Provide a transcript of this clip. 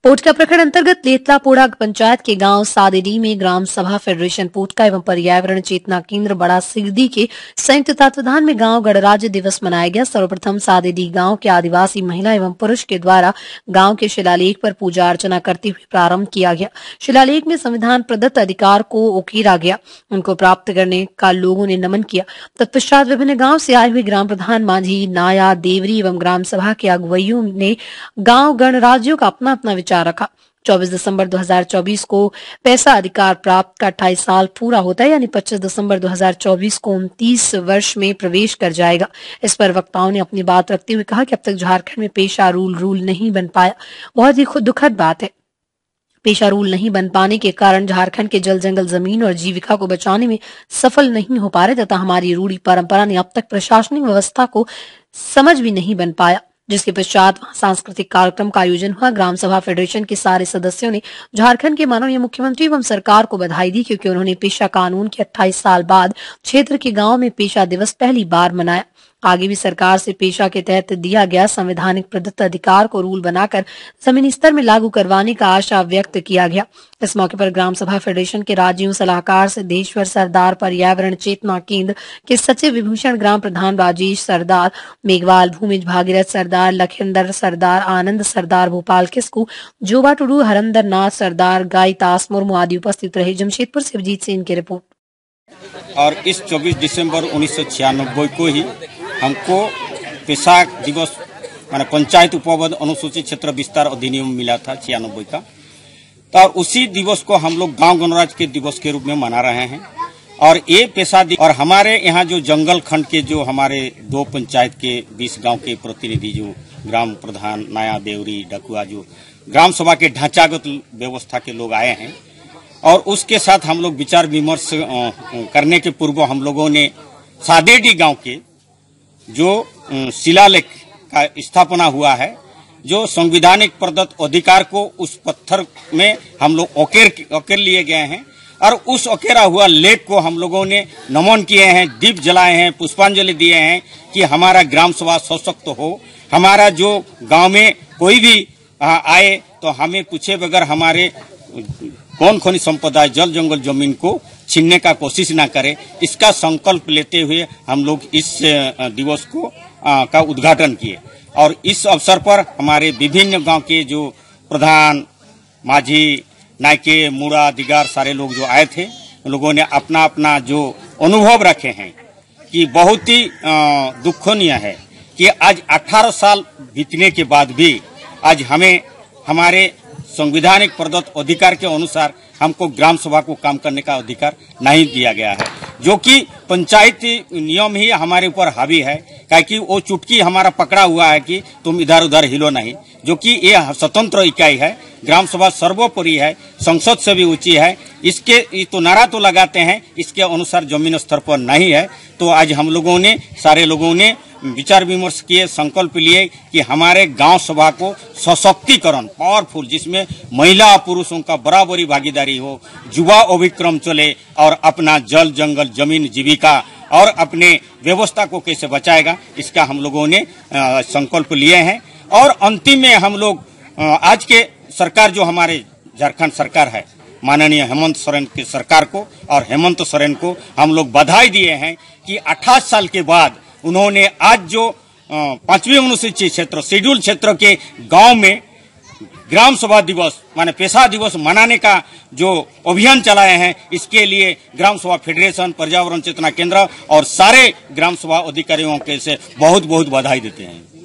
पोटका प्रखंड अंतर्गत लेतलापोड़ा पंचायत के गांव सादेडी में ग्राम सभा फेडरेशन पोटका एवं पर्यावरण चेतना केंद्र बड़ा सिगदी के संयुक्त तत्वाधान में गांव गणराज्य दिवस मनाया गया। सर्वप्रथम सादेडी गांव के आदिवासी महिला एवं पुरुष के द्वारा गांव के शिलालेख पर पूजा अर्चना करते हुए प्रारंभ किया गया। शिलालेख में संविधान प्रदत्त अधिकार को उकेरा गया, उनको प्राप्त करने का लोगों ने नमन किया। तत्पश्चात विभिन्न गाँव से आए हुए ग्राम प्रधान, माझी, नाया, देवरी एवं ग्राम सभा के अगुवाइयों ने गाँव गणराज्यों का अपना अपना रखा। 24 दिसंबर 2024 को पैसा अधिकार प्राप्त का 28 साल पूरा होता है, यानी 25 दिसंबर 2024 को 29 वर्ष में प्रवेश कर जाएगा। इस पर वक्ताओं ने अपनी बात रखते हुए कहा कि अब तक झारखंड में पेशा रूल नहीं बन पाया। बहुत ही दुखद बात है। पेशा रूल नहीं बन पाने के कारण झारखंड के जल जंगल जमीन और जीविका को बचाने में सफल नहीं हो पा रहे तथा हमारी रूढ़ी परंपरा ने अब तक प्रशासनिक व्यवस्था को समझ भी नहीं बन पाया, जिसके पश्चात वहां सांस्कृतिक कार्यक्रम का आयोजन हुआ। ग्राम सभा फेडरेशन के सारे सदस्यों ने झारखंड के माननीय मुख्यमंत्री एवं सरकार को बधाई दी, क्योंकि उन्होंने पेशा कानून के 28 साल बाद क्षेत्र के गांव में पेशा दिवस पहली बार मनाया। आगे भी सरकार से पेशा के तहत दिया गया संवैधानिक प्रदत्त अधिकार को रूल बनाकर जमीनी स्तर में लागू करवाने का आशा व्यक्त किया गया। इस मौके पर ग्राम सभा फेडरेशन के राज्यों सलाहकार सिद्धेश्वर सरदार, पर्यावरण चेतना केंद्र के सचिव विभूषण, ग्राम प्रधान राजेश सरदार, मेघवाल, भूमिज भागीरथ सरदार, लखिंदर सरदार, आनंद सरदार, भोपाल किस्कू, जोबा टुडू, हरंदर नाथ सरदार, गायतास मुर्मू आदि उपस्थित रहे। जमशेदपुर से अभिजीत सिंह की रिपोर्ट। और इस 24 दिसंबर 1996 को ही हमको पेशा दिवस माने पंचायत उपवन अनुसूचित क्षेत्र विस्तार अधिनियम मिला था 96 का। तो और उसी दिवस को हम लोग गांव गणराज्य के दिवस के रूप में मना रहे हैं। और ये पेशा और हमारे यहाँ जो जंगल खंड के जो हमारे 2 पंचायत के 20 गांव के प्रतिनिधि, जो ग्राम प्रधान, नाया, देवरी, डकुआ, जो ग्राम सभा के ढांचागत व्यवस्था के लोग आए हैं, और उसके साथ हम लोग विचार विमर्श करने के पूर्व हम लोगों ने सादेडी गांव के जो शिलालेख का स्थापना हुआ है, जो संविधानिक प्रदत्त अधिकार को उस पत्थर में हम लोग ओकेर लिए गए हैं, और उस ओकेरा हुआ लेख को हम लोगों ने नमन किए हैं, दीप जलाए हैं, पुष्पांजलि दिए हैं कि हमारा ग्राम सभा सशक्त हो। हमारा जो गांव में कोई भी आए तो हमें पूछे बगैर हमारे कौन खनिज संपदा, जल जंगल जमीन को छीनने का कोशिश ना करे, इसका संकल्प लेते हुए हम लोग इस दिवस को का उद्घाटन किए। और इस अवसर पर हमारे विभिन्न गांव के जो प्रधान, माझी, नायके, मुड़ा, दिगार सारे लोग जो आए थे, उन लोगों ने अपना अपना जो अनुभव रखे हैं कि बहुत ही दुखनीय है कि आज 18 साल बीतने के बाद भी आज हमें हमारे संवैधानिक प्रदत्त अधिकार के अनुसार हमको ग्राम सभा को काम करने का अधिकार नहीं दिया गया है, जो कि पंचायती नियम ही हमारे ऊपर हावी है। क्योंकि वो चुटकी हमारा पकड़ा हुआ है कि तुम इधर उधर हिलो नहीं, जो कि ये स्वतंत्र इकाई है। ग्राम सभा सर्वोपरि है, संसद से भी ऊंची है। इसके तो नारा तो लगाते हैं, इसके अनुसार जमीन स्तर पर नहीं है। तो आज हम लोगों ने, सारे लोगों ने विचार विमर्श किए, संकल्प लिए कि हमारे गांव सभा को सशक्तिकरण, पावरफुल, जिसमें महिला पुरुषों का बराबरी भागीदारी हो, युवा अभिक्रम चले और अपना जल जंगल जमीन जीविका और अपने व्यवस्था को कैसे बचाएगा, इसका हम लोगों ने संकल्प लिए हैं। और अंतिम में हम लोग आज के सरकार जो हमारे झारखंड सरकार है, माननीय हेमंत सोरेन की सरकार को और हेमंत सोरेन को हम लोग बधाई दिए हैं कि 28 साल के बाद उन्होंने आज जो 5वीं अनुसूचित क्षेत्र, शेड्यूल क्षेत्र के गांव में ग्राम सभा दिवस माने पेशा दिवस मनाने का जो अभियान चलाए हैं, इसके लिए ग्राम सभा फेडरेशन, पर्यावरण चेतना केंद्र और सारे ग्राम सभा अधिकारियों के से बहुत बहुत बधाई देते हैं।